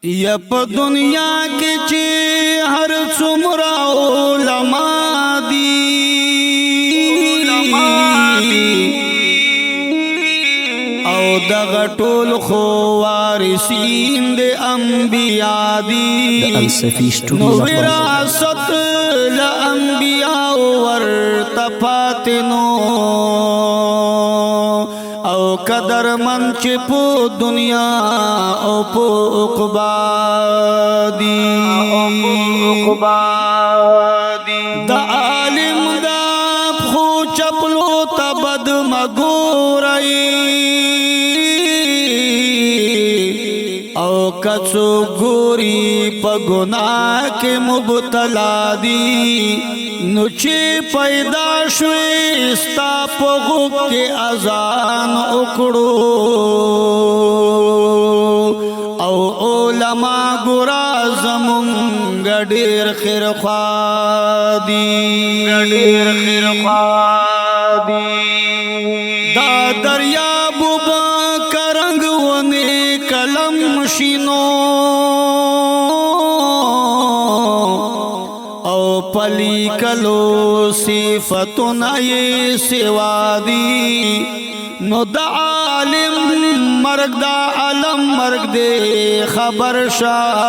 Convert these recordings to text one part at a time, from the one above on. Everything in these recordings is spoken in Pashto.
یا په دنیا کې چې هر څومره علماء دي او دغه ټول خو وارثین د انبیاء دي نو وراثت ل انبیاء ورته پاتې نو او قدر من چې په دنیا او په عقبا دي د عالم دا خو چپلو ته بد مګورئ او کڅو ګوري په ګناه کې مبتلا دي نو چې پیدا شوي ستا په غوږ کې اذان وکړو او علما ګورا زمونږ ډېر خیرخوا دي دا دریاب به کرنګ ونې قلم شینو او پلی کلو صفتنا یہ سوا دی نو دا عالم مرگ دا علم مرگ دے خبر شاہ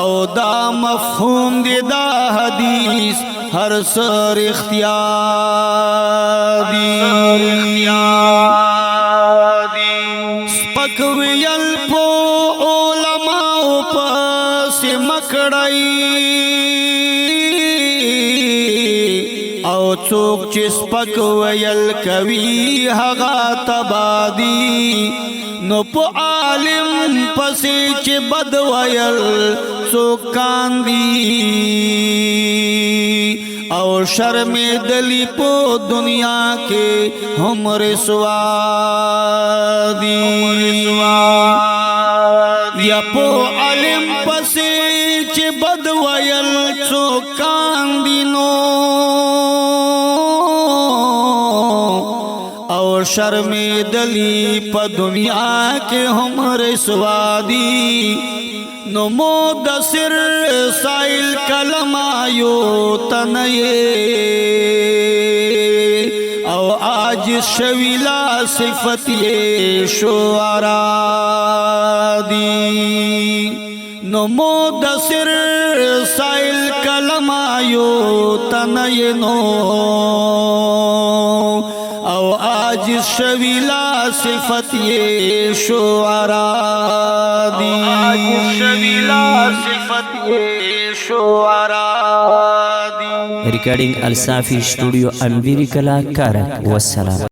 او دا مفہوم دی دا حدیث ہر سر اختیار دی سپک ویل پو علماء پس مکڑائی او څوک چې سپک ویل کوي هغه تبادی نو په عالم پسې چې بد ویل څوک کاندي او شرم دلی په دنیا کې هم رسوا دي یا په عالم پسې چې بد ویل څوک کاندي نو او شرم دلی په دنیا کې هم رسوا دي نو مدثر سائل کلمایو تنئے او آج شویلا صفت یہ شعراء دی نو مدثر سائل کلمایو تنئے نو او آج شویلا صفت یہ شعراء دی Recording Al Safi Studio Ambiri Kala Karak. Wassalam.